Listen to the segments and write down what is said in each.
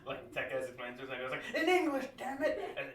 like tech guys explains to us, and I was like, in English, damn it! And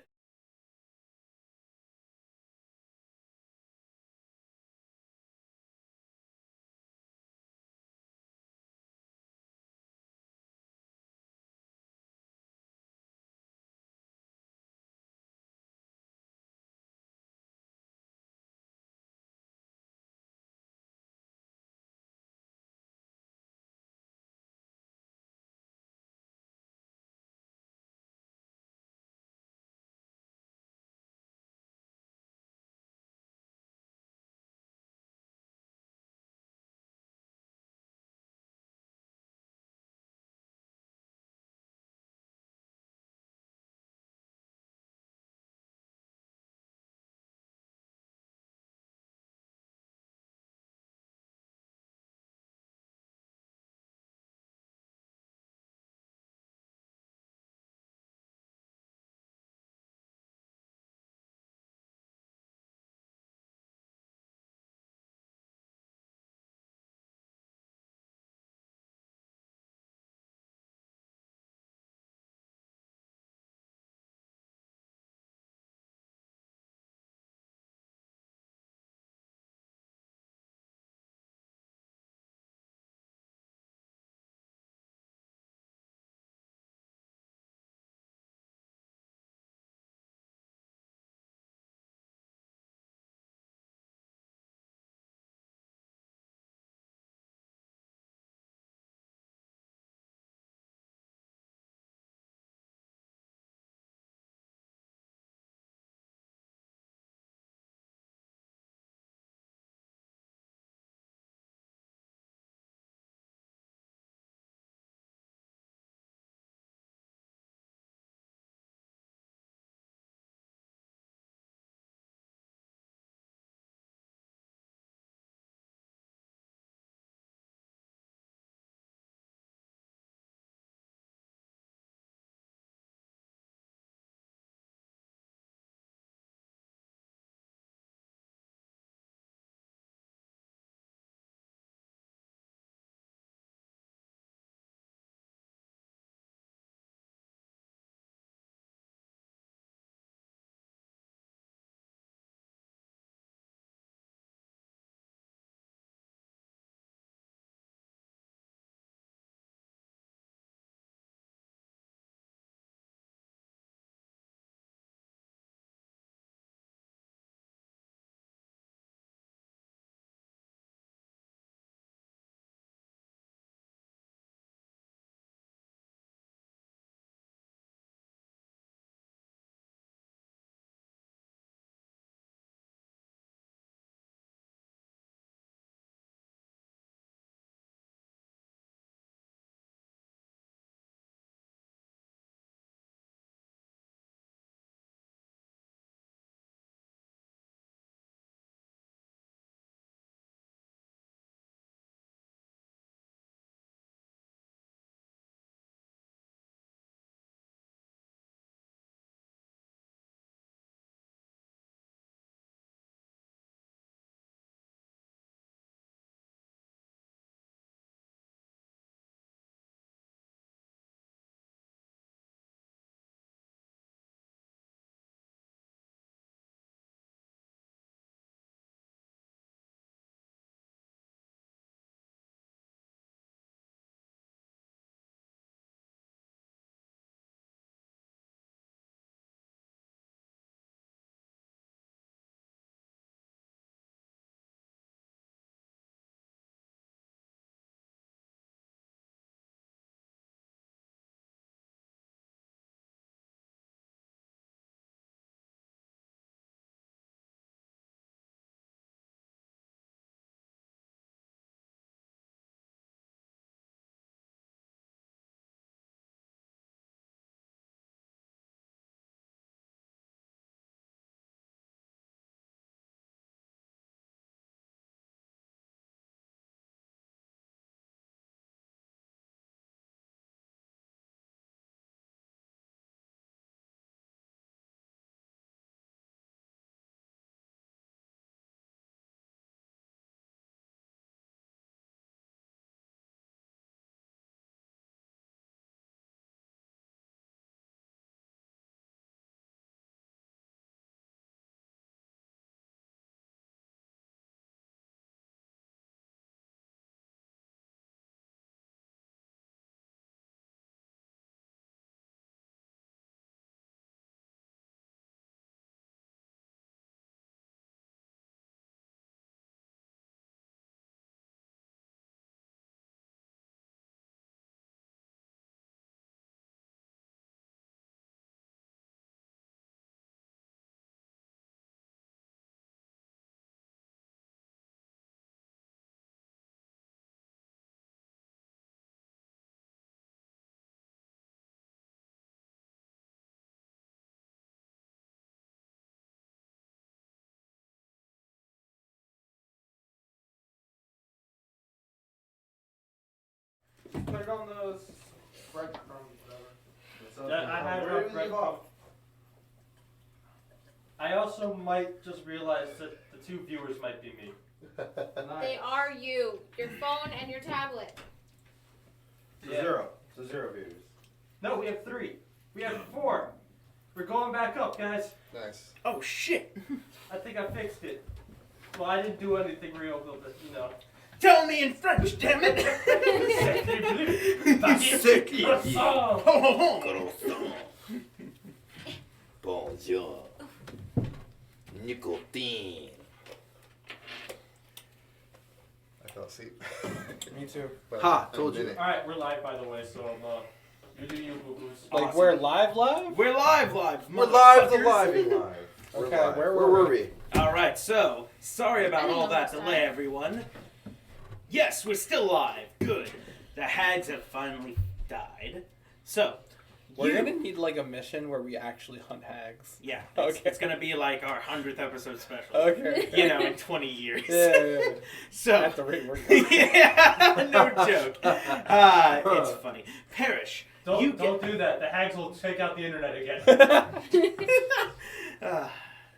Put it on the breadcrumbs, whatever. I had it Where on do we leave breadcrumbs. off? I also might just realize that the 2 viewers might be me. They are you. Your phone and your tablet. So 0. So 0 viewers. No, we have 3. We have 4. We're going back up, guys. Nice. Oh shit! I think I fixed it. Well, I didn't do anything real, but you know. Tell me in French, damn it! You sick Oh. Bonjour. Nicotine. I fell asleep. Me too. But Ha, in a told you. minute. Alright, we're live, by the way, so you do you, boo-boos. Like Awesome. we're live? We're live! We're live to motherfuckers. live. We're Okay, live. where were were we? Alright, so, sorry I about didn't all know that this delay, time. everyone. Yes, we're still live. Good. The hags have finally died. So, We're you- gonna need like a mission where we actually hunt hags. Yeah, Okay. it's gonna be like our 100th episode special. Okay. You know, in 20 years. Yeah. So, At the rate we're going. yeah, no joke. It's funny. Parrish, you Don't do that. The hags will take out the internet again.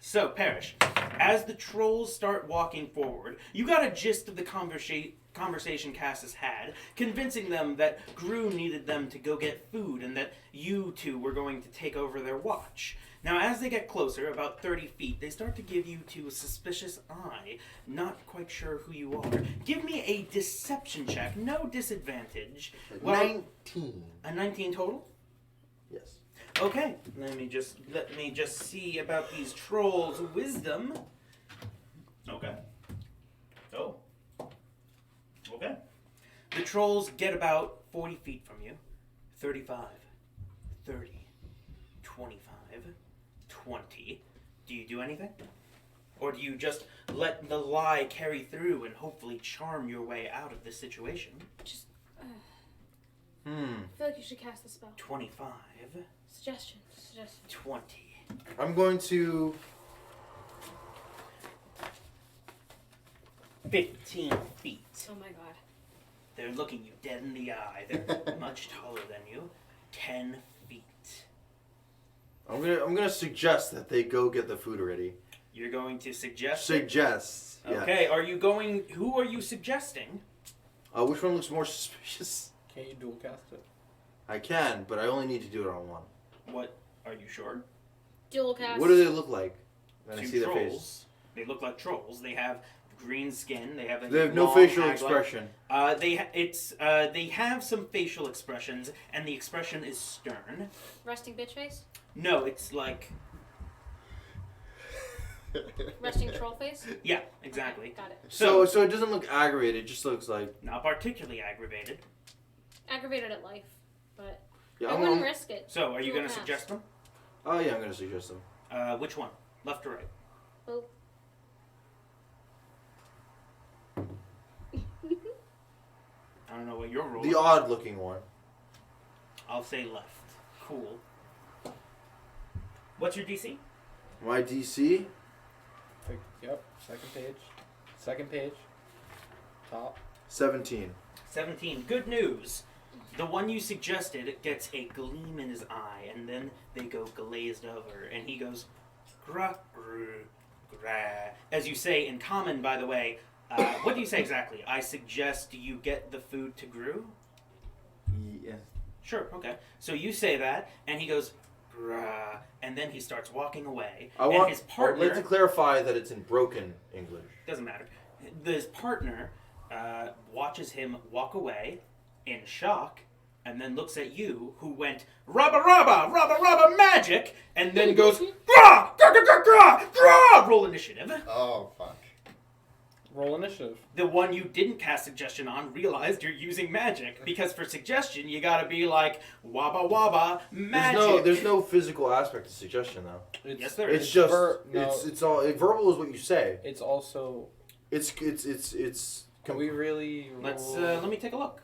So, Parrish, as the trolls start walking forward, you got a gist of the conversation Cassis had, convincing them that Gru needed them to go get food and that you two were going to take over their watch. Now, as they get closer, about 30 feet, they start to give you two a suspicious eye, not quite sure who you are. Give me a deception check, no disadvantage. Well, 19. a 19 total? Yes. Okay, let me just see about these trolls' wisdom. Okay. Oh. Okay. The trolls get about 40 feet from you. 35, 30, 25, 20. Do you do anything? Or do you just let the lie carry through and hopefully charm your way out of this situation? I feel like you should cast the spell. 25, Suggestion. 20. I'm going to. 15 feet. Oh my god. They're looking you dead in the eye. They're much taller than you. 10 feet. I'm gonna suggest that they go get the food already. You're going to suggest? Suggest. Yeah. Okay, are you going... Who are you suggesting? Which one looks more suspicious? Can you dual cast it? I can, but I only need to do it on one. What? Are you sure? Dual cast. What do they look like? When I Two see their face. trolls. They look like trolls. They have green skin. They have a They have no long facial hag-like- expression. They have some facial expressions, and the expression is stern. Resting bitch face? No, it's like... Resting troll face? Yeah, exactly. Got it. So it doesn't look aggravated. It just looks like. Not particularly aggravated. Aggravated at life, but Yeah, I wouldn't risk it. So, are you Dual going to cast. suggest them? Oh yeah, I'm gonna suggest them. Which one? Left or right? Both. I don't know what your rule The is. odd-looking one. I'll say left. Cool. What's your DC? My DC. Yep. Second page. Second page. Top. 17. 17. Good news. The one you suggested gets a gleam in his eye, and then they go glazed over, and he goes, gra, gru, gra. As you say in common, by the way, what do you say exactly? I suggest you get the food to Gru? Yeah. Sure, okay. So you say that, and he goes, gra, and then he starts walking away. I and want. his I'd partner... like to clarify that it's in broken English. Doesn't matter. His partner watches him walk away in shock, and then looks at you, who went rabba rabba rabba rabba magic, and then goes gra gra gra gra gra gra. Roll initiative. Oh fuck. Roll initiative. The one you didn't cast suggestion on realized you're using magic, because for suggestion you gotta be like wabba wabba magic. There's no physical aspect to suggestion though. It's, Yes, there It's is. just no. it's all verbal is what you say. It's also. It's. Can we really? Let's roll- let me take a look.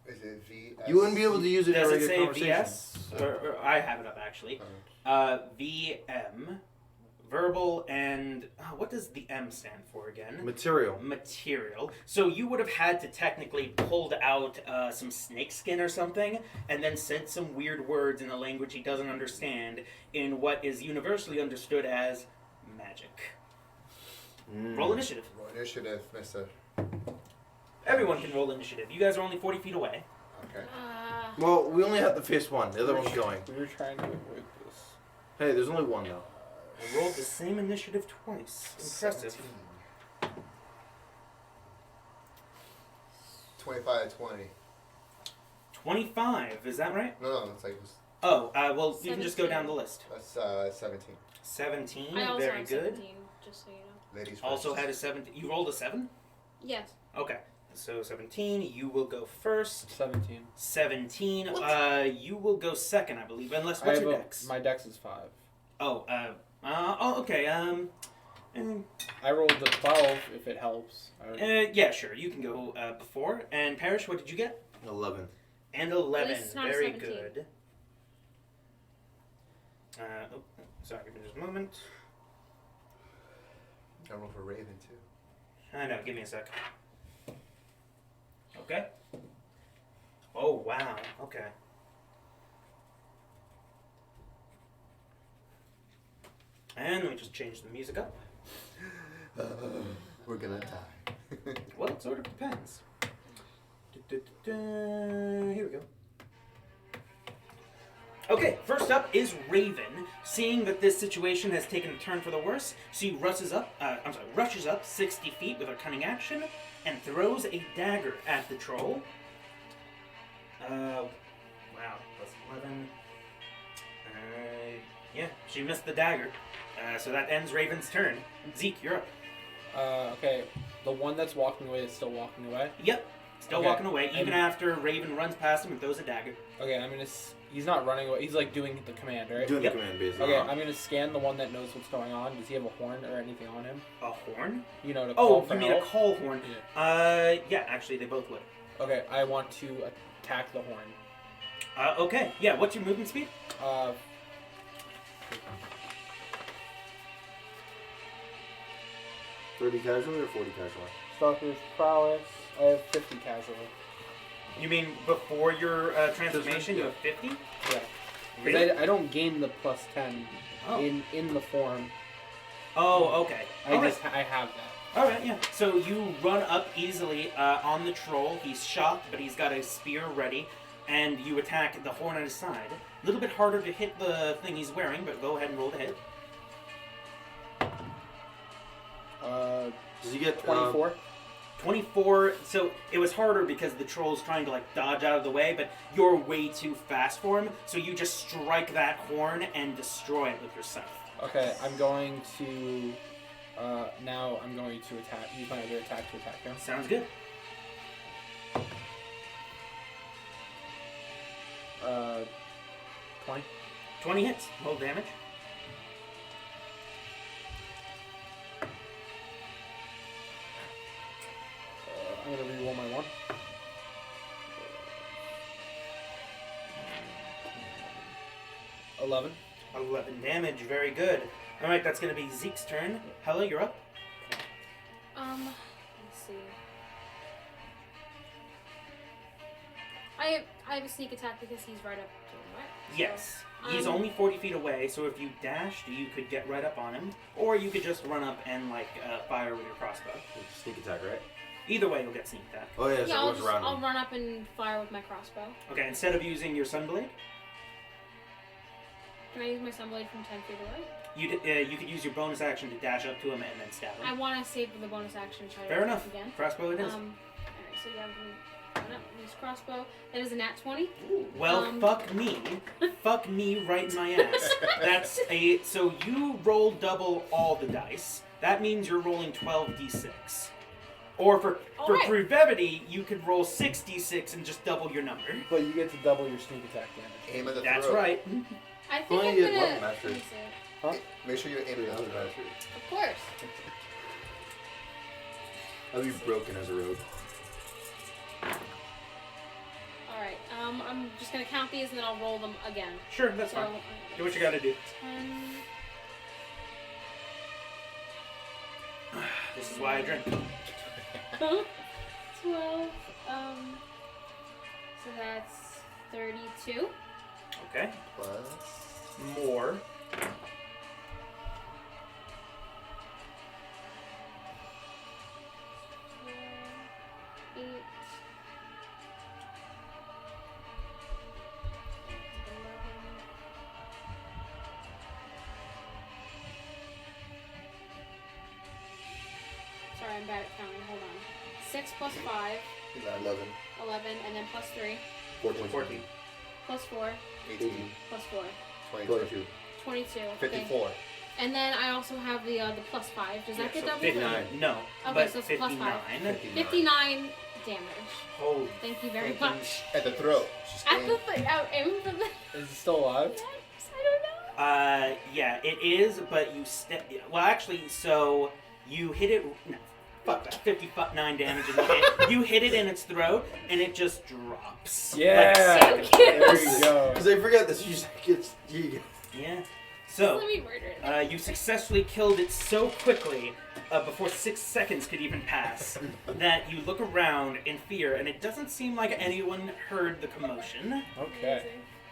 Is it VS? You wouldn't be able to use it in a Does it regular say conversation. VS? Or I have it up actually. VM Verbal and what does the M stand for again? Material. Material. So you would have had to technically pulled out some snakeskin or something, and then said some weird words in a language he doesn't understand, in what is universally understood as magic. Roll initiative. Roll initiative, mister. Everyone can roll initiative. You guys are only 40 feet away. Okay. Well, we only have to face one. The other one's going. We were trying to avoid this. Hey, there's only one though. We rolled the same initiative twice. Impressive. 25, 20. 25, is that right? No, it's like Oh, well, you can just go 17. down the list. that's 17. 17, I also very have good. 17, just so you know. Ladies first. Also had a 17. You rolled a 7? Yes. Okay. So 17, you will go first. 17. 17, What? you will go second, I believe. Unless, I what's have your a- dex? My dex is 5. Okay, I rolled a 12 if it helps. yeah, sure, you can go before. And Parrish, what did you get? 11. And 11, it's not a very 17. good. Sorry, give me just a moment. I roll for Raven too. I know, give me a sec. Okay. Oh, wow, okay. And let me just change the music up. We're gonna die. Well, it sort of depends. Here we go. Okay, first up is Raven. Seeing that this situation has taken a turn for the worse, she rushes up 60 feet with her cunning action and throws a dagger at the troll. Wow, plus 11. Yeah, she missed the dagger. So that ends Raven's turn. Zeke, you're up. Okay. The one that's walking away is still walking away. Yep, still Okay, walking away, even and- after Raven runs past him and throws a dagger. Okay, I'm gonna. He's not running away. He's like doing the command, right? Doing Yep. the command basically. Okay, I'm gonna scan the one that knows what's going on. Does he have a horn or anything on him? A horn? You know, to call Oh, for you mean help? a call horn? Yeah, actually, they both would. Okay, I want to attack the horn. Okay, yeah, what's your movement speed? 30 casualty or 40 casualty? Stalker's prowess. I have 50 casualty. You mean before your transformation, you yeah. have 50? Yeah. 'Cause Really? I don't gain the plus 10 Oh. in the form. Oh, okay. I Alright. I have that. Alright, yeah. So you run up easily on the troll. He's shocked, but he's got a spear ready. And you attack the horn on his side. A little bit harder to hit the thing he's wearing, but go ahead and roll the hit. Does he get 24. 24, so it was harder because the troll's trying to like dodge out of the way, but you're way too fast for him, so you just strike that horn and destroy it with your scythe. Okay, I'm going to. Now I'm going to attack. Use my other attack to attack him. Sounds good. 20. 20 hits, roll damage. I'm gonna reroll my 1. 11. 11 damage, very good. Alright, that's gonna be Zeke's turn. Hella, you're up. Let's see. I have a sneak attack because he's right up to him, right? Yes. He's Um, only 40 feet away, so if you dashed, you could get right up on him. Or you could just run up and, like, fire with your crossbow. sneak attack, right? Either way, you'll get sneak attack. Oh yeah, so Yeah, it goes around I'll him. run up and fire with my crossbow. Okay, instead of using your sunblade, Can I use my sunblade from 10 feet away? you could use your bonus action to dash up to him and then stab him. I want to save the bonus action. Try to Fair attack enough. Again. Crossbow it is. Alright, so you have me run up, use crossbow. That is a nat 20. Well, fuck me. Fuck me right in my ass. That's a... So you roll double all the dice. That means you're rolling 12d6. Or for Alright. brevity, you could roll 6d6 and just double your number. But you get to double your sneak attack damage. Aim at the That's throat. right. I think Well, I'm you get gonna. one mastery. let me see. Make sure you aim at the throat. Of course. I'll be broken as a rogue. Alright, I'm just gonna count these and then I'll roll them again. Sure, that's So, fine. Do what you gotta do. 10, This is why I drink. 12. So that's 32. Okay. Plus. More. 8. 11. Sorry, I'm bad at counting. Hold on. 6 plus 5, 11. 11, and then plus 3, 14. 14. plus 4, 18. plus 4, 22. 22. Okay. 54. And then I also have the plus 5. Does that get so doubled? 59. No. Okay, but so it's plus 5. 59. 59 damage. Holy. Thank you very fucking much. At the throat. She's At the staying. aim for the. Is it still alive? Yes, I don't know. Yeah, it is, but you well, actually, so you hit it. No, fuck that. 59 damage. You hit it in its throat, and it just drops. Yeah. Like, Thank you. There you go. Because I forget this. You just get. yeah. Let So, me murder it. you successfully killed it so quickly, before 6 seconds could even pass, that you look around in fear, and it doesn't seem like anyone heard the commotion. Okay.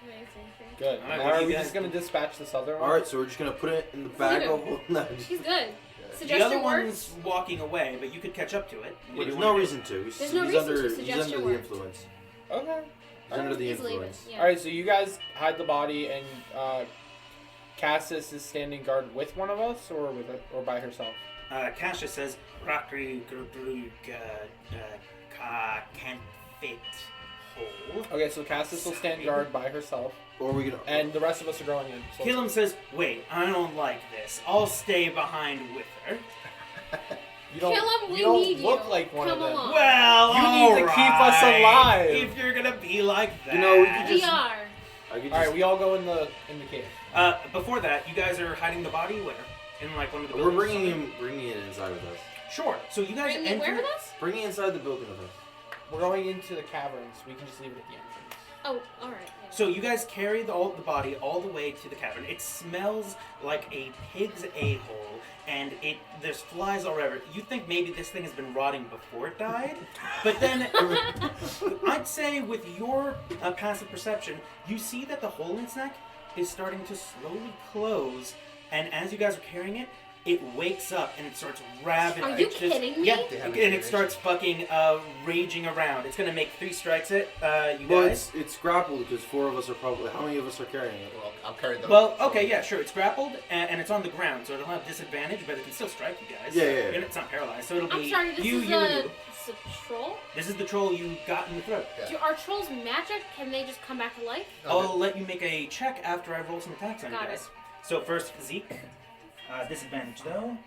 Amazing. Thank Good. Alright, Now, what do are you we guys just gonna do? dispatch this other one? All right, so we're just gonna put it in the bag Leave of. No, you. She's good. The Suggestion other works. one's walking away, but you could catch up to it. What do there's you no wanna do? reason to. He's, There's no he's reason to. under. He's Suggestion under the works. influence. Okay. He's under the Just leave it. influence. Yeah. All right. So you guys hide the body, and Cassis is standing guard with one of us, or with it, or by herself. Cassius says, Rakri Grudrug can't fit hole. Okay, so Cassis will stand guard by herself, Or we can. and the rest of us are going in. So Killam says, wait, I don't like this. I'll stay behind with her. you don't, Kill him, we you don't need look you. like one Come of them. along. Well, You need to keep us alright, alive. If you're gonna be like that. You know, we could We just- are. I could All right, just, we all go in the cave. Before that, you guys are hiding the body where? In like one of the we're buildings? bringing it inside with us. Sure. So you guys Bring it enter. where with us? Bringing it inside the building with us. We're going into the caverns. We can just leave it at the entrance. Oh, all right. Yeah. So you guys carry the body all the way to the cavern. It smells like a pig's a-hole, and there's flies all over. You think maybe this thing has been rotting before it died, but then I'd say with your passive perception, you see that the hole in its neck is starting to slowly close, and as you guys are carrying it, it wakes up and it starts rabid. Are you it's kidding me? Yeah, They have and it information. starts fucking raging around. It's gonna make 3 strikes at you Well, guys. it's grappled because 4 of us are probably. How many of us are carrying it? Well, I'm carrying the. Well, okay, yeah, sure. It's grappled and it's on the ground, so it'll have disadvantage, but it can still strike you guys. Yeah, yeah, yeah. And it's not paralyzed, so it'll I'm be sorry. This you, is you, a, and you. it's a troll. This is the troll you got in the throat. Yeah. Are trolls magic? Can they just come back to life? I'll let you make a check after I roll some attacks on you Got it. guys. So first, Zeke. Disadvantage though.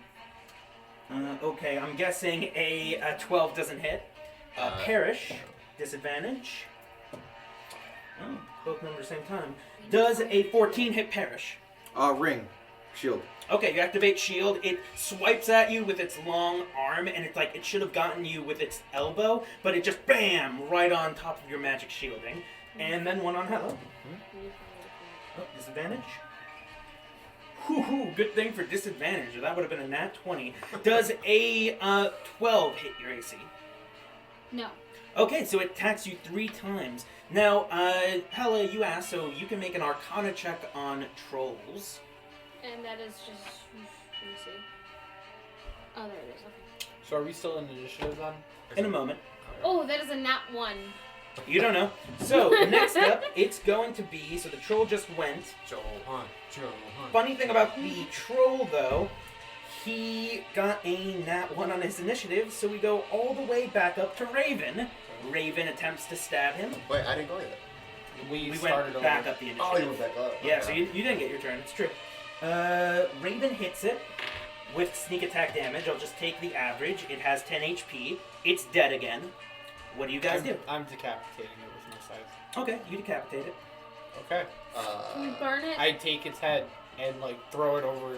Okay, I'm guessing a 12 doesn't hit. Perish. Disadvantage. Oh, both numbers same time. Does a 14 hit Perish? Ring. Shield. Okay, you activate shield. It swipes at you with its long arm, and it's like it should have gotten you with its elbow, but it just bam right on top of your magic shielding. And then one on Hello. Oh, disadvantage. Whew, good thing for disadvantage. That would have been a nat 20. Does a 12 hit your AC? No. Okay, so it attacks you 3 times. Now, Hella, you asked, so you can make an Arcana check on trolls. And that is just. Let me see. Oh, there it is. Okay. So are we still in initiative then? In a moment. Oh, that is a nat 1. You don't know. So, next up, it's going to be, so the troll just went. Joe Hunt. Joe Hunt. Funny thing about the troll, though, he got a nat 1 on his initiative, so we go all the way back up to Raven. Raven attempts to stab him. Wait, I didn't go yet. We We started went back over. up the initiative. Oh, you went back up. Yeah, Okay. so you didn't get your turn. It's true. Raven hits it with sneak attack damage. I'll just take the average. It has 10 HP. It's dead again. What do you guys do? I'm decapitating it with my scythe. Okay, you decapitate it. Okay. Can we burn it? I take its head and like throw it over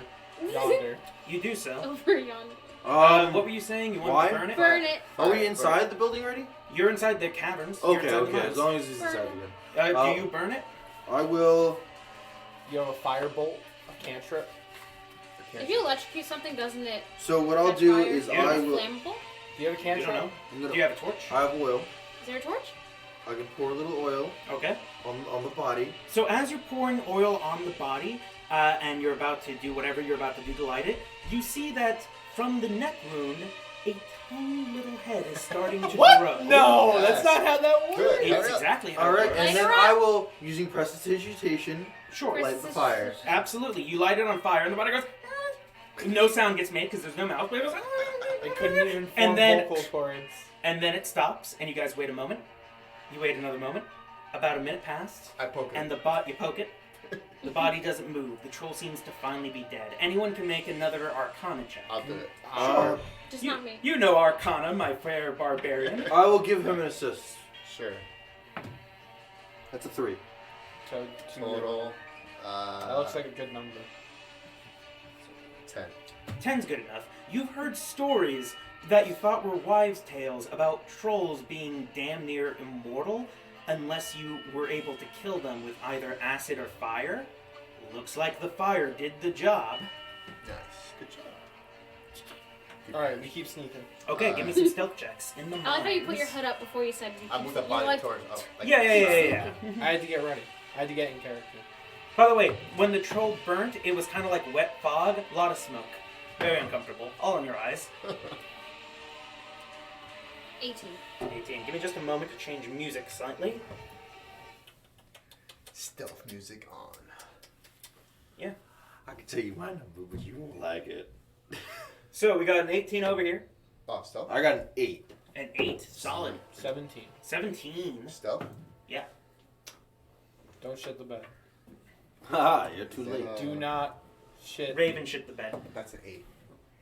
yonder. You do so. Over yonder. What were you saying? You want why? to burn it? Burn it. Are we inside the building already? You're inside the caverns. You're Okay, inside the okay. mines. As long as he's Burn inside it. again. Do you burn it? I will. You have a firebolt, a cantrip. If you electrocute something, doesn't it? So what I'll catch do fire? is Yeah. I will. Flammable? Do you have a You cantrip? don't know. I'm Do gonna, you have a torch? I have oil. Is there a torch? I can pour a little oil Okay. on the body. So as you're pouring oil on the body, and you're about to do whatever you're about to do to light it, you see that from the neck wound, a tiny little head is starting to What? grow. No, Yes. that's not how that works. Good. It's Hurry up. exactly how All it right, works. and Light then her I up. will, using prestidigitation, First light the is- fire. Absolutely. You light it on fire, and the body goes. No sound gets made because there's no mouth. But it goes. I couldn't even form And then- vocal cords. And then it stops, and you guys wait a moment. You wait another moment. About a minute passed, I poke it. and you poke it. The body doesn't move. The troll seems to finally be dead. Anyone can make another Arcana check. I'll do it. Uh, Just You, not me. you know Arcana, my fair barbarian. I will give him an assist. Sure. That's a 3. So Total. That looks like a good number. 10. 10's good enough. You've heard stories that you thought were wives' tales about trolls being damn near immortal unless you were able to kill them with either acid or fire. Looks like the fire did the job. Nice. Good job. Alright, we keep sneaking. Okay, give me some stealth checks in the I like how you put mines. your hood up before you said. I moved the you body like- towards. Oh, like, Yeah. I had to get ready. I had to get in character. By the way, when the troll burnt, it was kind of like wet fog, a lot of smoke. Very uncomfortable. All in your eyes. 18. 18. Give me just a moment to change music slightly. Stealth music on. I can tell you my number, but you won't like it. So we got an 18 over here. Oh, stealth? I got an 8. An 8. Solid. 17. 17. Stealth? Don't shit the bed. Haha, you're too late. Do not shit. Raven shit the bed. That's an 8.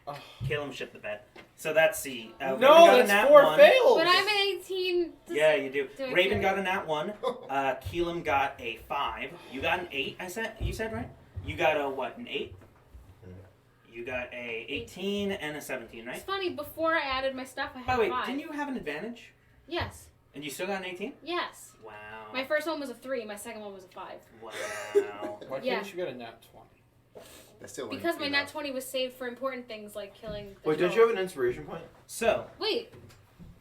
Oh. Caleb shit the bed. So that's C. Raven No, got a that's nat 4 1. fails. But I'm an 18. Yeah, you do. Do I Raven carry? got a nat 1. Keelan got a 5. You got an 8. You said right? You got a what? An 8. You got a 18 and a 17, right? It's funny, before I added my stuff, I had By the way, 5. didn't you have an advantage? Yes. And you still got an 18? Yes. Wow. My first one was a 3, my second one was a 5. Wow. Why Yeah. can't you get a nat 20? That's still Because my enough. nat 20 was saved for important things like killing the Wait, don't troll. you have an inspiration point? So, Wait.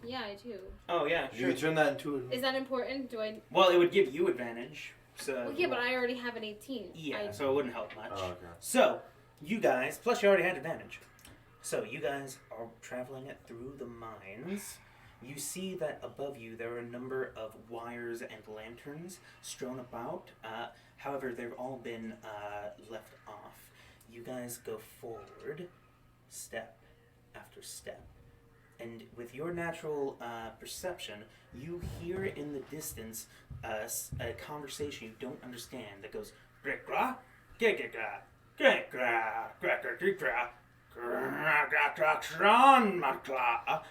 Yeah, I do. oh yeah, You sure. can turn that into a... Is that important? Do I... Well, it would give you advantage. So. Well, yeah, but I already have an 18. Yeah, so it wouldn't help much. Oh, okay. So, you guys, plus you already had advantage. So, you guys are traveling it through the mines. You see that above you there are a number of wires and lanterns strewn about. However, they've all been left off. You guys go forward, step after step. And with your natural perception, you hear in the distance a conversation you don't understand that goes, "Gra, gra, gra, gra, gra, gra, gra, gra, gra, gra,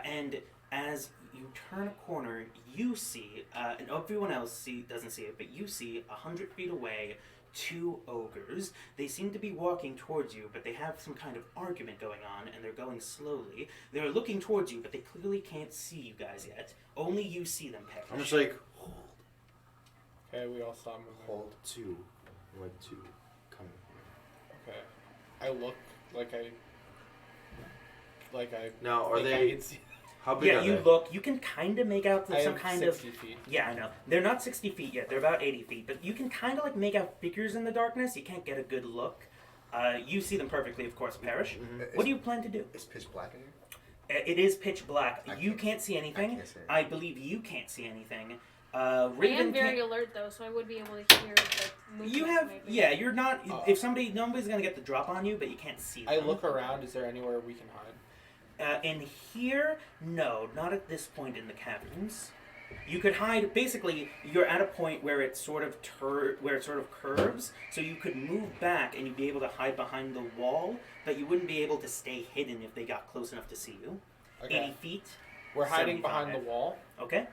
and as you turn a corner, you see, and everyone else doesn't see it, but you see 100 feet away 2 ogres. They seem to be walking towards you, but they have some kind of argument going on, and they're going slowly. They're looking towards you, but they clearly can't see you guys yet. Only you see them, Peg. I'm just like, hold Okay, we all saw moving. 2. I'm like 2. Come here. Okay. I look like I. Now, are think I they... can see. How big Yeah, are you they? look. You can kind of make out I some am kind 60 of. feet. Yeah, I know. They're not 60 feet yet. They're about 80 feet. But you can kind of like make out figures in the darkness. You can't get a good look. You see them perfectly, of course, Parrish. What do you plan to do? It's pitch black in here? It is pitch black. I You can't- can't see anything. I can't see anything. I believe you can't see anything. I Raven am very can't. alert though, so I would be able to hear the movement. You have, maybe. yeah. You're not. If nobody's gonna get the drop on you, but you can't see them. I look around. Is there anywhere we can hide? In here, no, not at this point in the caverns. You could hide. Basically, you're at a point where it sort of curves, so you could move back and you'd be able to hide behind the wall, but you wouldn't be able to stay hidden if they got close enough to see you. Okay. 80 feet. We're hiding 75. behind the wall, Okay.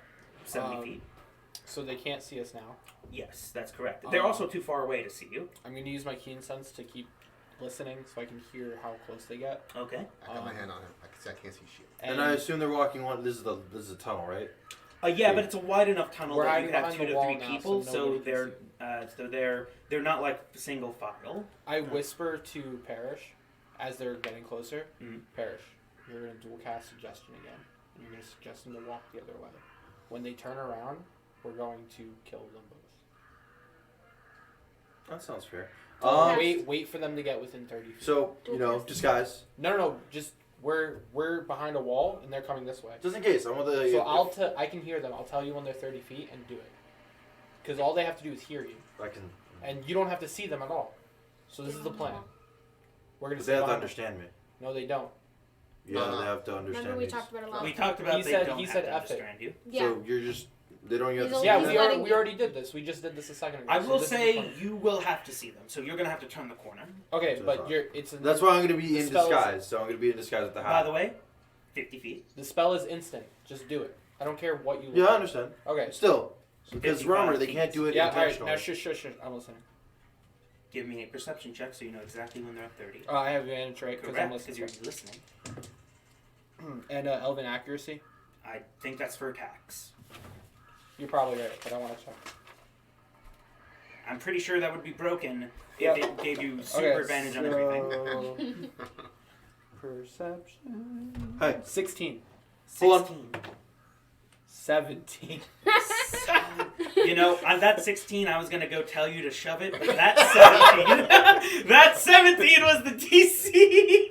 70 feet. so they can't see us now. Yes, that's correct. They're also too far away to see you. I'm gonna use my keen sense to keep listening so I can hear how close they get. Okay. I got my hand on him. I can't see shit. And I assume they're walking one... This is a tunnel, right? Yeah, but it's a wide enough tunnel We're that you hiding could have 2 behind the to wall 3 now, people, so so nobody can they're not like single file. I whisper to Parrish as they're getting closer. Mhm. Parrish, you're gonna dual cast suggestion again, and you're gonna suggest them to walk the other way. When they turn around, we're going to kill them both. That sounds fair. Dual cast. Wait for them to get within 30 feet. So disguise. No. Just we're behind a wall and they're coming this way. Just in case, I want the. So I can hear them. I'll tell you when they're 30 feet and do it. Because all they have to do is hear you, I can. and you don't have to see them at all. So this is the plan. We're gonna. But they have to behind- understand me. No, they don't. Yeah, Uh-huh. they have to understand Remember we me. talked about it last We time. talked about He they said- don't he have said to F it. understand you. Yeah. So you're just. They don't even have to He's see Yeah, He's me. letting we you- already did this. We just did this a second ago. I so will this is the say plan. you will have to see them, so you're gonna have to turn the corner. Okay, So but far. it's That's why I'm going to be The in spell is- disguise. So I'm going to be in disguise with the By hat. the way, 50 feet. the spell is instant. Just do it. I don't care what you. Yeah, I look. understand. Okay. Still, because 55 remember they feet. can't do it Yeah. All right. intentionally. Now shush. I'm listening. Give me a perception check so you know exactly when they're at 30. I have advantage right because I'm Correct, because listening. you're listening. And Elven accuracy. I think that's for attacks. You're probably right, but I want to check. I'm pretty sure that would be broken if Yep. it gave you super advantage on everything. everything. Perception. Hey, 16. Hold on. 16. 17. You know, on that 16, I was gonna go tell you to shove it, but that 17, that 17 was the DC.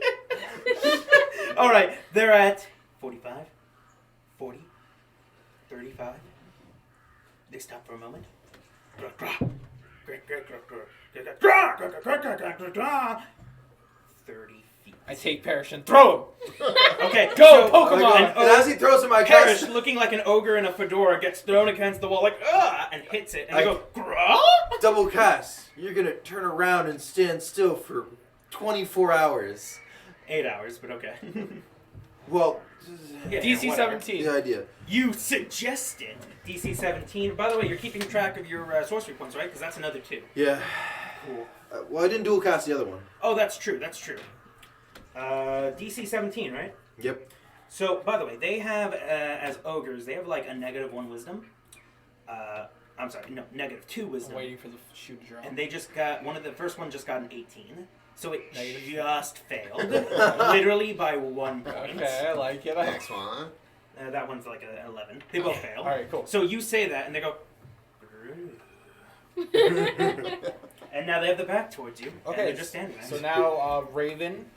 All right, they're at 45, 40, 35. They stop for a moment. 30 feet. I take Parrish and throw him. Okay, Go, so Pokemon! And as he throws him, I Parrish, cast looking like an ogre in a fedora, gets thrown against the wall like and hits it, and I- you go Grah? double cast. You're going to turn around and stand still for 24 hours. 8 hours, but okay. Well, Yeah, DC whatever. 17. the idea. You suggested DC 17. By the way, you're keeping track of your sorcery points, right? Because that's another 2. Yeah. Cool. Well, I didn't dual cast the other one. Oh, that's true. That's true. DC 17, right? Yep. So, by the way, they have, as ogres, they have like a -1 wisdom. I'm sorry, no, -2 I'm wisdom. waiting for the shoe to drop. And they just got, the first one just got an 18. So it Negative. just failed. Literally by 1 point. Okay, I like it. Next one. That one's like an 11. They both fail. Alright, cool. So you say that, and they go. And now they have the back towards you. And Okay, they're just standing there. So now Raven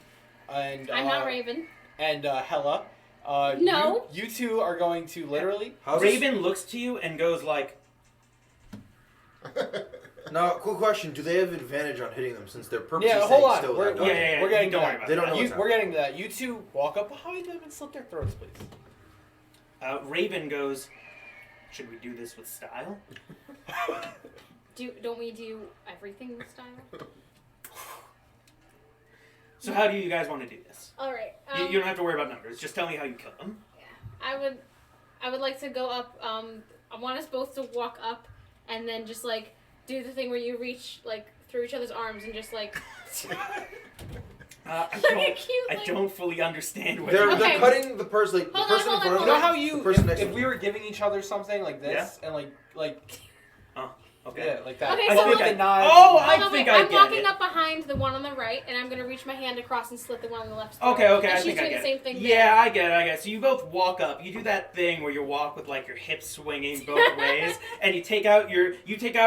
and I'm not Raven. and Hella. No. You two are going to literally. How's this- Raven looks to you and goes like, Now, cool question. Do they have advantage on hitting them since they're purposely Yeah, staying hold on. still? We're, that we're, way? Yeah, we're getting don't to worry that. about They don't know You, what's we're getting to that. You two walk up behind them and slit their throats, please. Raven goes, should we do this with style? Don't we do everything with style? So how do you guys want to do this? All right. You don't have to worry about numbers. Just tell me how you kill them. I would like to go up. I want us both to walk up, and then just like do the thing where you reach like through each other's arms and just like. I don't fully understand what They're, you're Okay. they're cutting the person, like, the Hold on, person hold in on, front You of know them. how you, the person next if to we were giving each other something like this, and like, Okay. yeah, like that. Okay, I so think look- the knives. Oh, and- I Hold on, think wait, I I'm get walking it. up behind the one on the right, and I'm gonna reach my hand across and slit the one on the left. Okay, throat. okay, And I she's think I doing get the it. same thing. Yeah, I get it. So you both walk up. You do that thing where you walk with like your hips swinging both ways, and you take out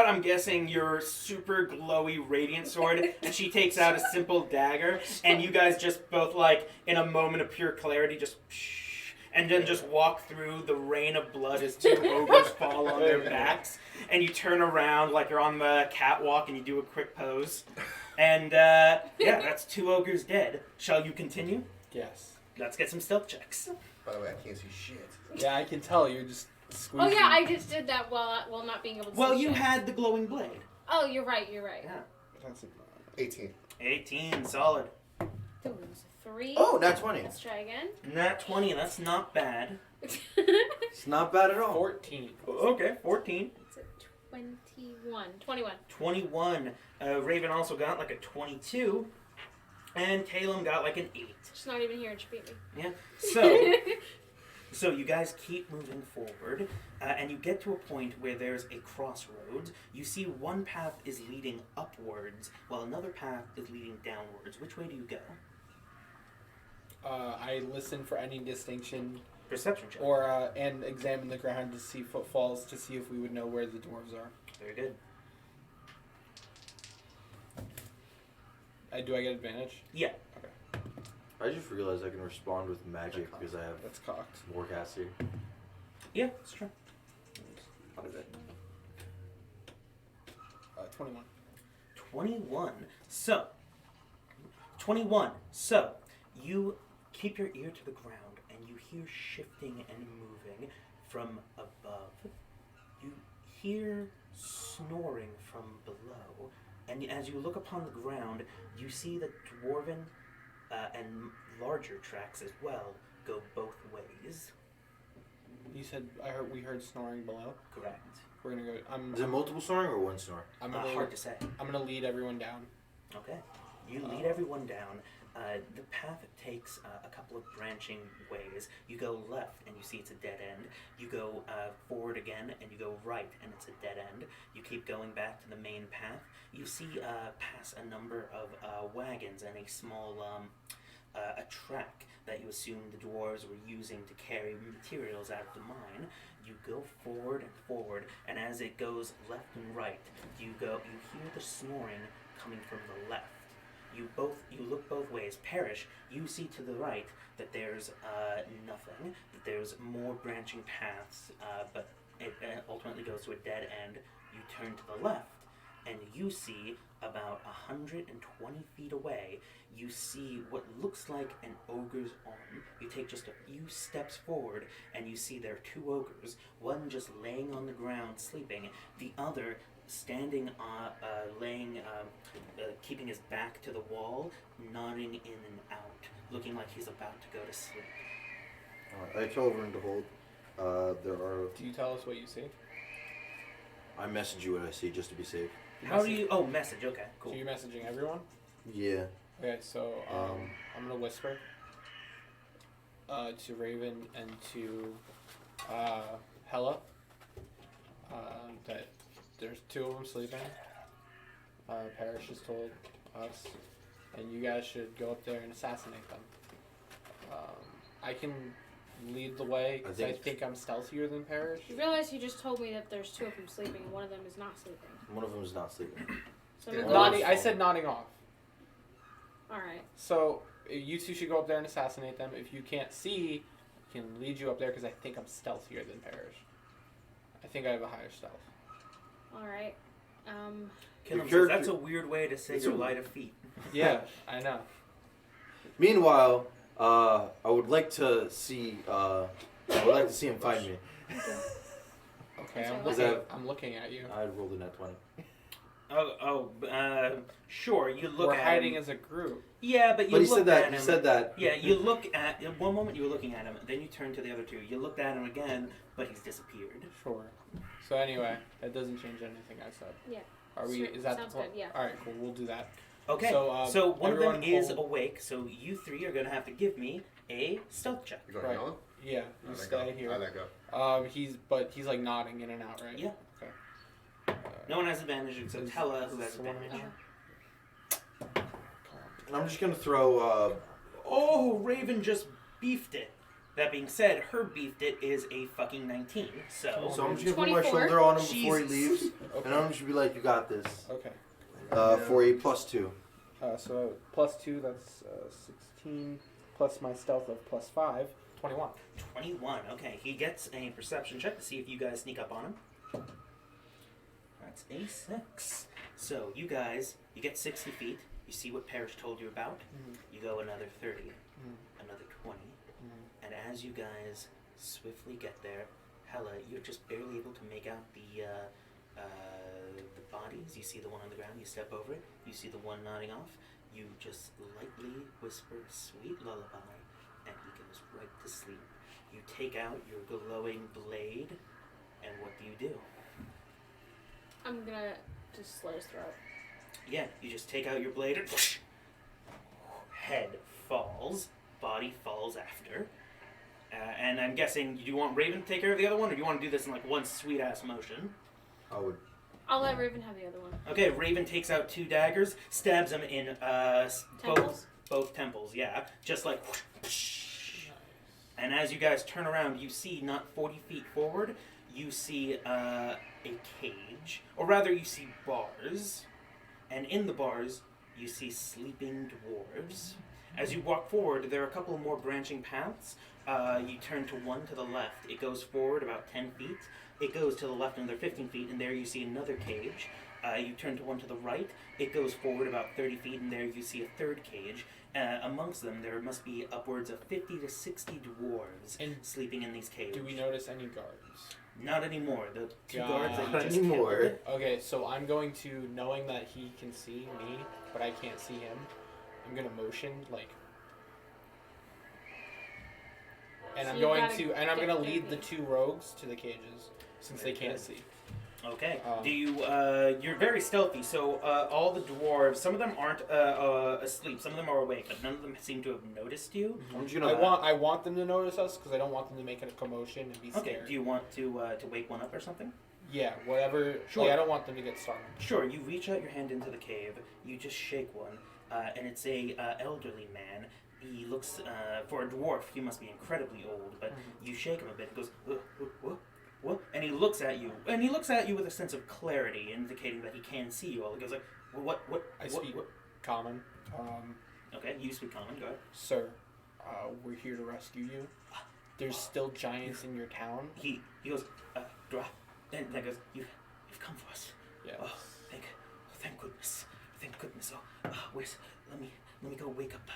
I'm guessing your super glowy radiant sword, and she takes out a simple dagger, and you guys just both like in a moment of pure clarity just. And then just walk through the rain of blood as 2 ogres fall on their backs, and you turn around like you're on the catwalk, and you do a quick pose, and yeah, that's 2 ogres dead. Shall you continue? Yes. Let's get some stealth checks. By the way, I can't see shit. Yeah, I can tell you're just squeezing. Oh yeah, I just did that while not being able to. Well, see you shit. had the glowing blade. Oh, you're right. Yeah. That's 18. 18, solid. Ooh, it was a 3. Oh, nat 20. Let's try again. Nat 20, that's not bad. It's not bad at all. 14. Okay, 14. It's a 21. 21. 21. Raven also got like a 22. And Calum got like an 8. She's not even here and she beat me. Yeah. So, So you guys keep moving forward, and you get to a point where there's a crossroads. You see one path is leading upwards, while another path is leading downwards. Which way do you go? I listen for any distinction, Perception check. or and examine the ground to see footfalls to see if we would know where the dwarves are. Very good. Do I get advantage? Yeah. I just realized I can respond with magic because I have That's cocked. Warcaster. Yeah, that's true. What is it? 21. 21. So, 21. So, you keep your ear to the ground and you hear shifting and moving from above. You hear snoring from below. And as you look upon the ground, you see the dwarven and larger tracks as well go both ways. You said we heard snoring below. Correct. We're gonna go. Is it multiple snoring or one snore? I'm gonna. Hard to say. I'm gonna lead everyone down. Okay. You lead everyone down. The path takes a couple of branching ways. You go left and you see it's a dead end. You go forward again and you go right and it's a dead end. You keep going back to the main path. You see pass a number of wagons and a small a track that you assume the dwarves were using to carry materials out of the mine. You go forward, and as it goes left and right, you hear the snoring coming from the left. You look both ways. Parrish, you see to the right that there's nothing, that there's more branching paths, but it ultimately goes to a dead end. You turn to the left, and you see about 120 feet away, you see what looks like an ogre's arm. You take just a few steps forward, and you see there are two ogres, one just laying on the ground sleeping, the other standing, keeping his back to the wall, nodding in and out, looking like he's about to go to sleep. I tell everyone to hold. There are. Do you tell us what you see? I message you what I see just to be safe. How do you? Oh, message. Okay, cool. So you're messaging everyone? Yeah. Okay, so I'm gonna whisper to Raven and to Hella that there's two of them sleeping. Parrish has told us, and you guys should go up there and assassinate them. I can lead the way because I think I'm stealthier than Parrish. You realize you just told me that there's two of them sleeping and one of them is not sleeping. One of them is not sleeping. So I'm gonna Well, go. Nodding, I said nodding off. Alright. So you two should go up there and assassinate them. If you can't see, I can lead you up there because I think I'm stealthier than Parrish. I think I have a higher stealth. Alright. Killam Your says, that's a weird way to say It's you're a- light of feet. Yeah, I know. Meanwhile, I would like to see. I would like to see him find me. Okay, Is I'm looking at you. I rolled a net 20. Sure. You look We're at hiding him. as a group. Yeah, but you But he looked said that. at He him. said that. Yeah, you look at. In one moment you were looking at him, then you turned to the other two. You looked at him again, but he's disappeared. Sure. So anyway, that doesn't change anything I said. Yeah. Are we? Sure, Is that sounds the plan? good, yeah. All right, cool. We'll do that. Okay. So, So one of them everyone is hold- awake. So you three are gonna have to give me a stealth check. You going Right. to Helen? Yeah, you How'd that stay go? here. How'd that go? He's like nodding in and out, right? Yeah. Okay. No one has advantage except Is- Hella, is who this has the one I advantage. And I'm just gonna throw. Oh, Raven just beefed it. That being said, her beefed it is a fucking 19. So So I'm just gonna put my 24? shoulder on him before he Jesus. leaves, Okay. and I'm just gonna be like, "You got this." Okay. For a +2. So +2, that's 16, plus my stealth of +5, 21. 21. Okay, he gets a perception check to see if you guys sneak up on him. That's a 6. So you guys, you get 60 feet. You see what Parrish told you about. Mhm. You go another 30, Mhm. another 20. Mhm. And as you guys swiftly get there, Hella, you're just barely able to make out the bodies. You see the one on the ground. You step over it. You see the one nodding off. You just lightly whisper a sweet lullaby, and he goes right to sleep. You take out your glowing blade, and what do? I'm gonna just slit his throat. Yeah, you just take out your blade and head falls, body falls after. And I'm guessing, do you want Raven to take care of the other one, or do you want to do this in like one sweet ass motion? I would. I'll let Raven have the other one. Okay, Raven takes out 2 daggers, stabs him in Temples? both temples. Yeah, just like. And as you guys turn around, you see not 40 feet forward, you see a cage, or rather, you see bars, and in the bars, you see sleeping dwarves. As you walk forward, there are a couple more branching paths. You turn to one to the left. It goes forward about 10 feet. It goes to the left another 15 feet, and there you see another cage. You turn to one to the right. It goes forward about 30 feet, and there you see a third cage. Amongst them, there must be upwards of 50 to 60 dwarves And sleeping in these cages. do we notice any guards? Not anymore. The 2 God. guards that you Not just anymore. killed. Okay, so I'm going to, knowing that he can see me, but I can't see him, I'm gonna motion like, and So I'm you going gotta to, and I'm get gonna their lead the feet. 2 rogues to the cages since they can't Okay. see. Okay. Um, Do you? You're very stealthy. So all the dwarves, some of them aren't asleep. Some of them are awake, but none of them seem to have noticed you. I'm just gonna. I want them to notice us because I don't want them to make a commotion and be scared. Okay. Do you want to wake one up or something? Yeah, whatever. Sure. Like, I don't want them to get startled. Sure. You reach out your hand into the cave. You just shake one, and it's a elderly man. He looks for a dwarf. He must be incredibly old. But you shake him a bit. He goes, what? And he looks at you, and he looks at you with a sense of clarity, indicating that he can see you all. He goes like, what? I speak common. Okay, you speak common. Go ahead. Sir, we're here to rescue you. There's still giants in your town. He goes, Dra, and then goes, you've come for us. Yes. Oh, thank goodness. Thank goodness. Oh, where's, let me go wake up,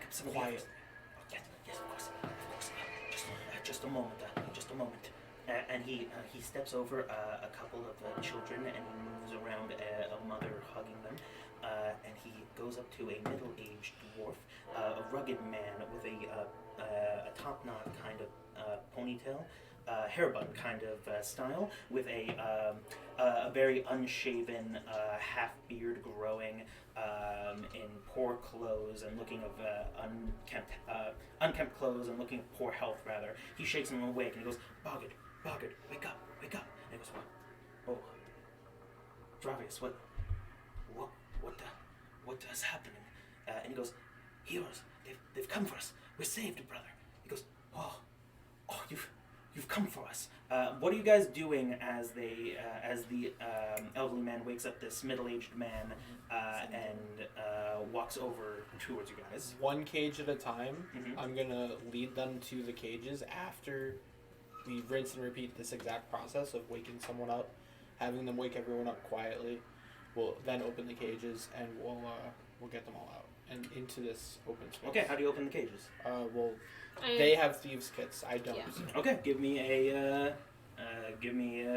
some of the Quiet. others. Oh, yes, of course. Just a moment, and he steps over a couple of children, and he moves around a mother hugging them, and he goes up to a middle-aged dwarf, a rugged man with a top-knot kind of ponytail, hair bun kind of style, with a very unshaven half beard growing, in poor clothes and looking of unkempt clothes and looking of poor health rather. He shakes him awake and he goes, Boggart, wake up. And he goes, what? Oh, Dravius, what is happening? And he goes, heroes, they've come for us. We're saved, brother. He goes, oh, you've come for us. What are you guys doing as the elderly man wakes up this middle-aged man and walks over towards you guys? 1 cage at a time. Mhm. I'm gonna lead them to the cages after we rinse and repeat this exact process of waking someone up, having them wake everyone up quietly. We'll then open the cages and we'll get them all out and into this open space. Okay, how do you open the cages? Well, I- they have thieves' kits. I don't. Yeah. Okay, give me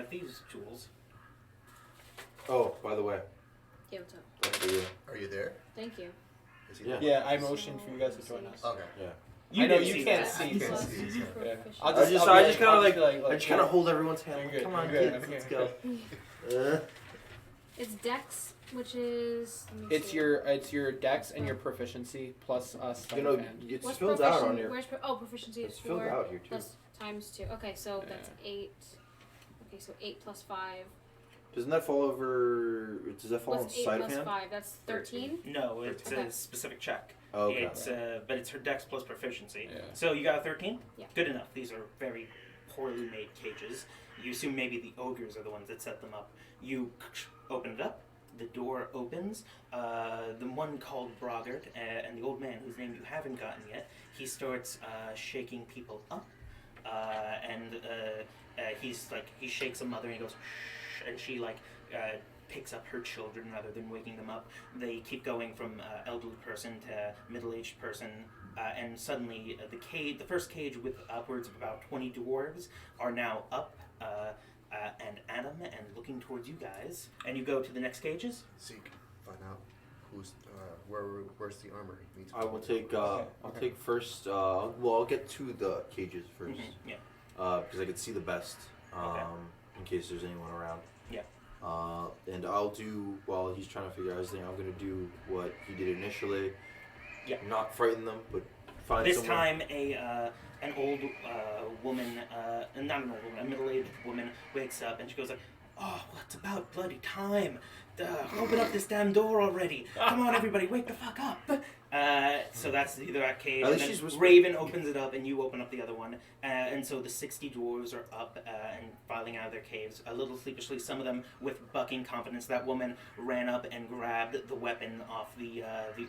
thieves tools. Oh, by the way, Yeah, what's up? that's for you. Are you there? Thank you. Is he Yeah. there? Yeah, I motioned for you guys to join us. Okay. You I know didn't you see can't that. see. You can't Plus see, so- for Yeah. proficiency. I'll I just I'll be kind of I'll like, be I just kind of hold everyone's hand. You're Like, good, come on, you're good, kids, I'm let's here. go. It's Dex, which is. let me It's see. your dex and your proficiency plus sleight You know, of hand. it's What's filled out on proficient- your. Where's proficiency is It's filled 4 out here too. plus times 2. Okay, so that's Yeah. 8. Okay, so 8 plus 5. Doesn't that fall over? Does that fall on What's 8 sleight of plus hand? 5? That's 13. No, it's Okay. a specific check. Oh, okay. It's but it's her dex plus proficiency. Yeah. So you got a 13? Yeah. Good enough. These are very poorly made cages. You assume maybe the ogres are the ones that set them up. You open it up. The door opens. The one called Broggart and the old man whose name you haven't gotten yet. He starts shaking people up, and he shakes a mother and he goes, shh, and she picks up her children rather than waking them up. They keep going from elderly person to middle-aged person, and suddenly the first cage with upwards of about 20 dwarves are now up and at them and looking towards you guys. And you go to the next cages. Seek. Find out who's where's the armor. He needs to I will find take. out. I'll Okay. take first. I'll get to the cages first. Mhm, yeah. Because I can see the best. Okay. In case there's anyone around. Yeah. And I'll do while he's trying to figure out his thing. I'm gonna do what he did initially. Yeah. Not frighten them, but find This someone. time, an old woman, not an old woman, a middle-aged woman wakes up and she goes like, "Oh, what's about bloody time? Open up this damn door already! Come on, everybody, wake the fuck up!" So that's either that cave. At And least then she's whispering. Raven opens it up, and you open up the other one. And so the 60 dwarves are up and filing out of their caves, a little sleepishly. Some of them with bucking confidence. That woman ran up and grabbed the weapon off the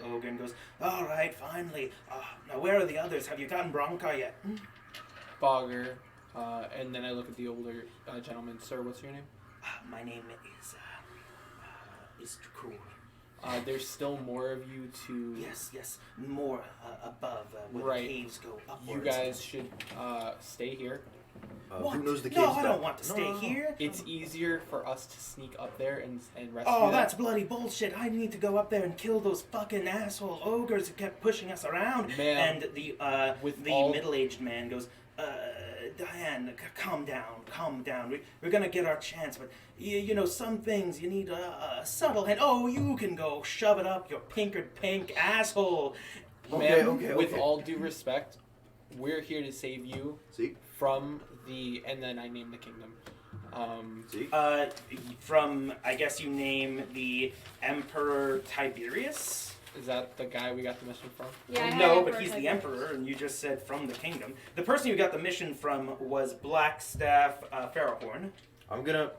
ogre and goes, "All right, finally. Now where are the others? Have you gotten Bronca yet?" Bogger, and then I look at the older gentleman. Sir, what's your name? My name is Cruel. There's still more of you to. Yes, more above where Right. the caves go upwards. You guys should stay here. What? Who knows the No, caves I better? don't want to stay No. here. It's easier for us to sneak up there and rescue Oh, them. that's bloody bullshit. I need to go up there and kill those fucking asshole ogres who kept pushing us around. Ma'am, And the with the all- middle-aged man goes, Diane, calm down. We're gonna get our chance, but you know, some things you need a subtle hand. Oh, you can go shove it up your pinkered pink asshole. Okay, Ma'am, okay, with okay. all due respect, we're here to save you See? from the. And then I name the kingdom. See? From, I guess you name the Emperor Tiberius? Is that the guy we got the mission from? Yeah, I had No, it but for he's a the second. emperor, and you just said from the kingdom. The person you got the mission from was Blackstaff Farahorn. I'm gonna.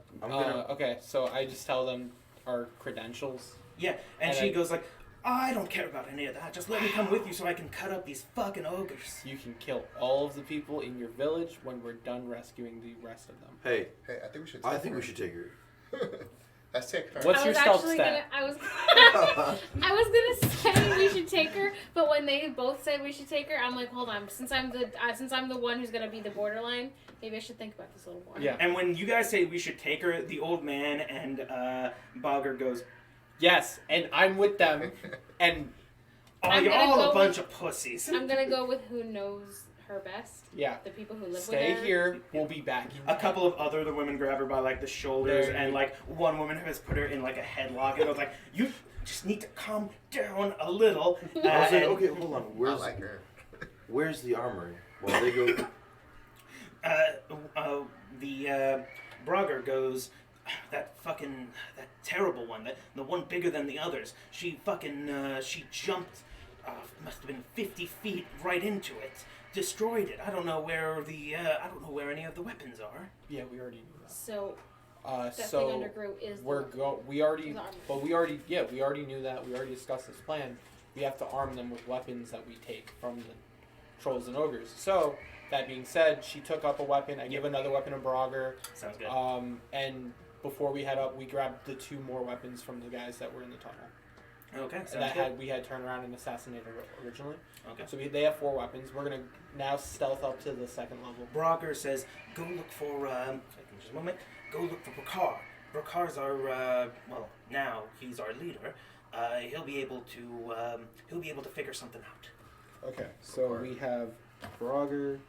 Okay, so I just tell them our credentials. Yeah, and And she I- goes like, "I don't care about any of that. Just let me come with you so I can cut up these fucking ogres." You can kill all of the people in your village when we're done rescuing the rest of them. Hey, Hey, I think we should. I take think her. we should take her. Let's take her. What's I your was stealth actually stat? I was gonna say we should take her, but when they both said we should take her, I'm like, hold on. Since I'm the one who's gonna be the borderline, maybe I should think about this a little more. Yeah. And when you guys say we should take her, the old man and Bogger goes, Yes, and I'm with them. And "Oh, I'm you're gonna all go a bunch with- of pussies." I'm gonna go with who knows her best. yeah, The people who live stay with her. here. We'll be back in A couple of other the women grab her by like the shoulders, There you and go. like one woman has put her in like a headlock, and I was like, "You just need to calm down a little." I was like, and, okay, hold on. I Where's like her. where's the armory? Well, they go. the Brogger goes, that terrible one, the one bigger than the others. She she jumped, must have been 50 feet right into it, destroyed it. I don't know where any of the weapons are. Yeah, we already knew that. So that thing So under Groot is. we already, is armed. but we already knew that. We already discussed this plan. We have to arm them with weapons that we take from the trolls and ogres. So that being said, she took up a weapon. I gave another weapon to Brogger. Sounds good. And before we head up, we grabbed the 2 more weapons from the guys that were in the tunnel. Okay, sounds That good. we had turned around and assassinated originally. Okay. So they have 4 weapons. We're gonna now stealth up to the 2nd level. Brogger says, "Go look for just a moment. Go look for Brakar. Brakar's our well, now he's our leader. He'll be able to figure something out." Okay, so we have Brogger.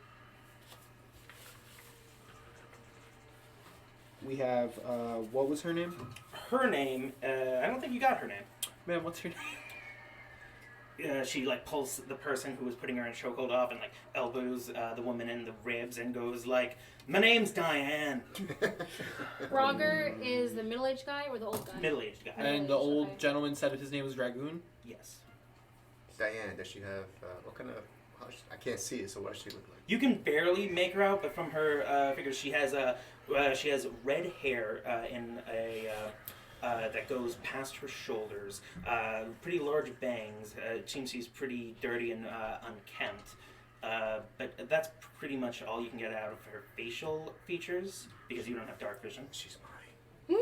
We have, what was her name? Her name, I don't think you got her name. Man, what's her name? She like pulls the person who was putting her in chokehold off and like elbows the woman in the ribs and goes like, "My name's Diane." Brogger is the middle-aged guy or the old guy? Middle-aged guy. And the old Okay. gentleman said his name was Dragoon. Yes. Diane, does she have what kind of? I can't see it. So what does she look like? You can barely make her out, but from her figures, she has red hair in a that goes past her shoulders. Pretty large bangs. It seems she's pretty dirty and unkempt. But that's pretty much all you can get out of her facial features because you don't have dark vision. She's mine.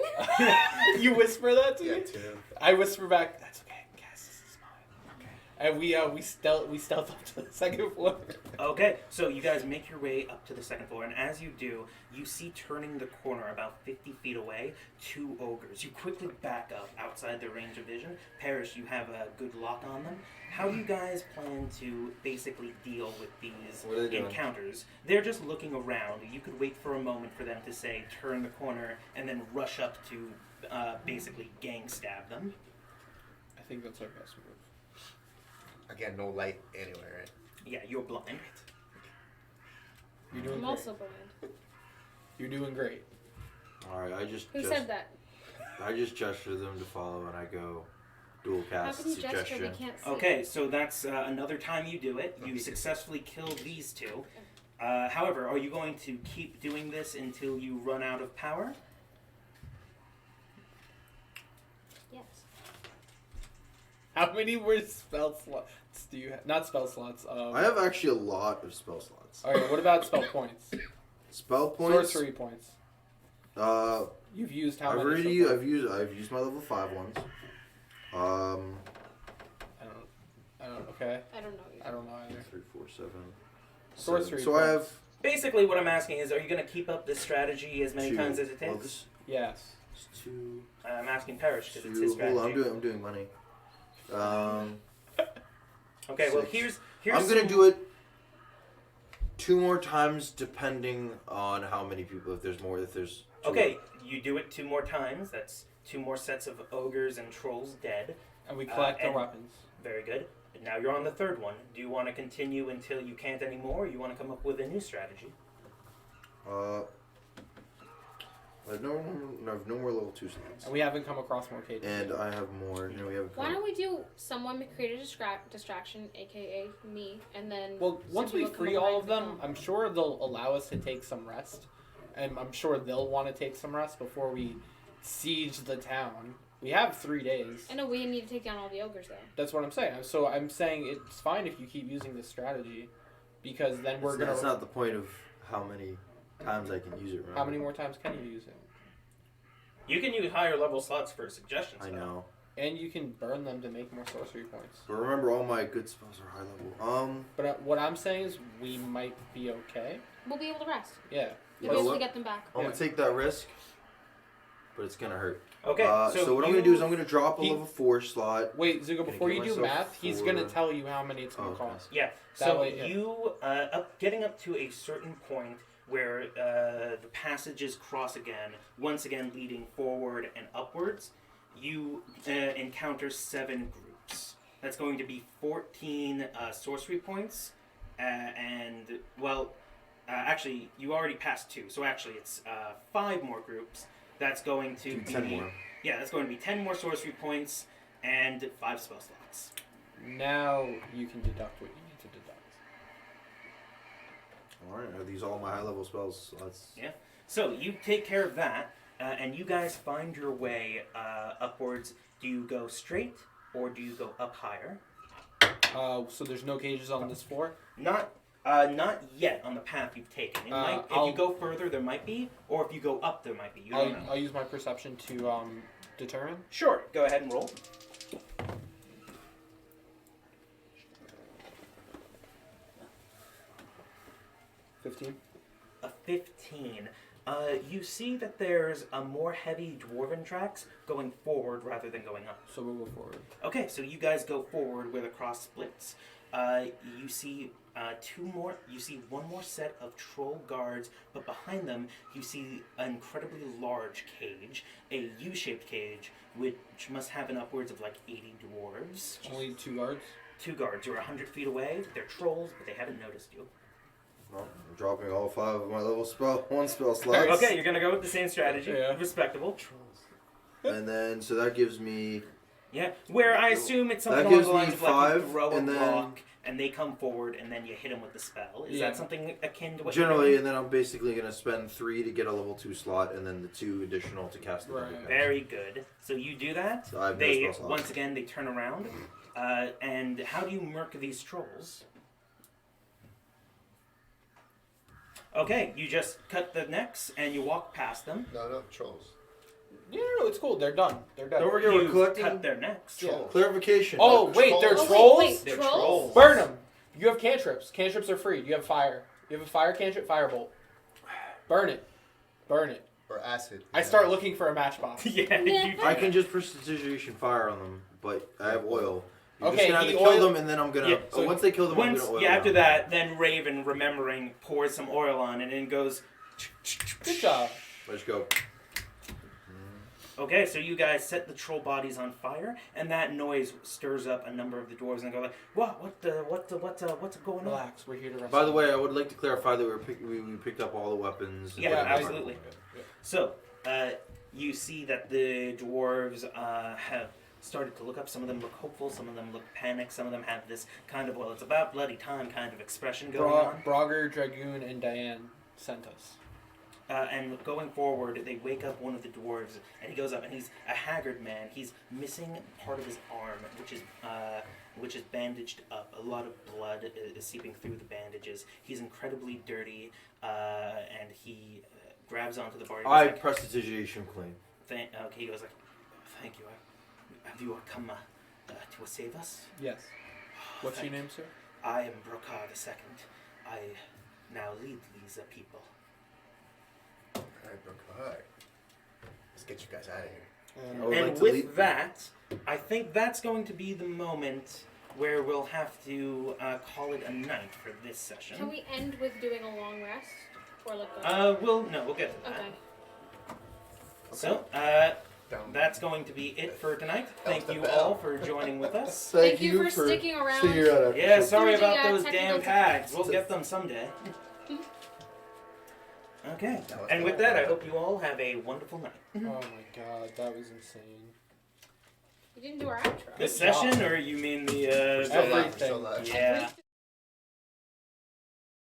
You whisper that to Yeah, me? too. I whisper back, that's okay, Cass, this is mine. Okay. And we stealth up to the 2nd floor. Okay, so you guys make your way up to the 2nd floor, and as you do, you see turning the corner about 50 feet away 2 ogres. You quickly back up outside their range of vision. Parrish, you have a good lock on them. How do you guys plan to basically deal with these What are they doing? encounters? They're just looking around. You could wait for a moment for them to say, turn the corner, and then rush up to basically gang stab them. I think that's our best move. Again, no light anywhere, right? Yeah, you're blind. You're doing I'm great. also blind. You're doing great. All right, I just Who said that? I just gesture them to follow, and I go dual How cast can you gesture? suggestion. We can't see. Okay, so that's another time you do it. You successfully kill these two. However, are you going to keep doing this until you run out of power? Yes. How many more spell slots do you have? Not spell slots. I have actually a lot of spell slots. Alright, what about spell points? Spell points. Sorcery points. I've You've used how I've many? already so far? I've used my level 5 ones. I don't. Okay. I don't know. I don't know either. 3, 4, 7. Sorcery. So I have Basically, what I'm asking is, are you going to keep up this strategy as many 2. times as it Well, takes? this Yes. is 2. I'm asking Parrish because it's 2. his strategy. Hold on, I'm doing money. Okay, well 6. here's I'm gonna do it 2 more times, depending on how many people. If there's more, if there's 2. Okay, you do it 2 more times. That's 2 more sets of ogres and trolls dead. And we collect their and- weapons. Very good. And now you're on the 3rd one. Do you want to continue until you can't anymore, or you want to come up with a new strategy? I have no more level 2 slots, And we haven't come across more cages. and I have more. No, we haven't. Why don't we do someone create a distraction, aka me, and then. Well, some once we people come free behind all of the them, phone. I'm sure they'll allow us to take some rest. And I'm sure they'll want to take some rest before we siege the town. We have 3 days. I know we need to take down all the ogres though. That's what I'm saying. So I'm saying it's fine if you keep using this strategy, because then we're gonna. That's not the point of how many times I can use it. Remember? How many more times can you use it? You can use higher level slots for suggestions. I though. know, And you can burn them to make more sorcery points. but remember, all my good spells are high level. But what I'm saying is we might be okay. We'll be able to rest. Yeah. You We'll know be able what? to get them back. I'm gonna take that risk, but it's gonna hurt. Okay, So what I'm gonna do is I'm gonna drop a He- level 4 slot. Wait, Zuko, Gonna before give you do myself math, he's gonna 4. tell you how many it's gonna Oh, okay. cost. Yeah. That So way, yeah. you getting up to a certain point where the passages cross again, once again leading forward and upwards, you encounter 7 groups. That's going to be 14 sorcery points, and well, actually you already passed 2, so actually it's 5 more groups. That's going to Do be 10 more. Yeah, that's going to be 10 more sorcery points and 5 spell slots. Now you can deduct what you need to deduct. All right, are these all my high level spells? So that's So you take care of that, and you guys find your way upwards. Do you go straight or do you go up higher? So there's no cages on this floor? Not yet on the path you've taken. It might, if I'll- you go further, there might be, or if you go up, there might be. You don't know. I'll use my perception to determine. Sure, go ahead and roll. 15. A 15. You see that there's a more heavy dwarven tracks going forward rather than going up. So we'll go forward. Okay, so you guys go forward where the cross splits. You see 2 more. You see 1 more set of troll guards, but behind them you see an incredibly large cage, a U-shaped cage, which must have an upwards of like 80 dwarves. Only 2 guards. 2 guards who are 100 feet away. They're trolls, but they haven't noticed you. well, I'm dropping all 5 of my level 1 spell slots. Okay, you're gonna go with the same strategy. Yeah. Respectable. And then so that gives me Yeah, where I assume it's something That along gives the lines me of like you 5, throw a and then- rock and they come forward and then you hit them with the spell. Is Yeah. that something akin to what generally, you're and then I'm basically gonna spend 3 to get a level 2 slot, and then the 2 additional to cast the Right. double cast. Very good. So you do that. So I have no They spell slots. once again they turn around. And how do you murk these trolls? Okay, you just cut the necks and you walk past them. No, trolls. No, it's cool. They're done. They're done. Over here, we're You collecting cut their necks. Yeah. clarification. Oh, wait, they're Trolls. trolls? Wait, They're trolls? trolls. Burn them. You have cantrips. Cantrips are free. You have fire. You have a fire cantrip, firebolt. Burn it. Burn it. Or acid. I start looking for a matchbox. Yeah, you I can just prestidigitation fire on them, but I have oil. You're Okay, just gonna have he to kill oil- them, and then I'm gonna. Yeah, so once they kill them, Once, I'm gonna oil yeah, after them. that, then Raven, remembering, pours some oil on it and goes. Good job. Let's go. Okay, so you guys set the troll bodies on fire, and that noise stirs up a number of the dwarves, and they go like, what's going on? Relax, we're here to rescue. By the way, I would like to clarify that we picked up all the weapons. and Yeah, whatever. absolutely. So, you see that the dwarves have started to look up. Some of them look hopeful, some of them look panicked, some of them have this kind of, well, it's about bloody time kind of expression going on. Brogger, Dragoon, and Diane sent us. And going forward, they wake up one of the dwarves, and he goes up, and he's a haggard man. He's missing part of his arm, which is bandaged up. A lot of blood is seeping through the bandages. He's incredibly dirty, and he grabs onto the bar. He goes I like, prestidigitation claim. okay, he goes like, thank you. Have you come to save us? Yes. What's your Thank name, sir? I am Brokar II. I now lead these people. Alright, Brooke. Alright. Let's get you guys out of here. I would And like to with lead- that, I think that's going to be the moment where we'll have to call it a night for this session. Can we end with doing a long rest? Or like a... We'll get to that. Okay. So, Down. that's going to be it for tonight. That was Thank the you bell. all for joining with us. Thank you for sticking around. sticking around after Yeah, show. sorry Through the, about those technical damn pads. We'll difficulties. get them someday. Okay. That was And with fun. that, I hope you all have a wonderful night. Oh my god, that was insane. We didn't do our outro. The Good job. session, or you mean the? We're still live. We're Everything. still live. Yeah. Everything.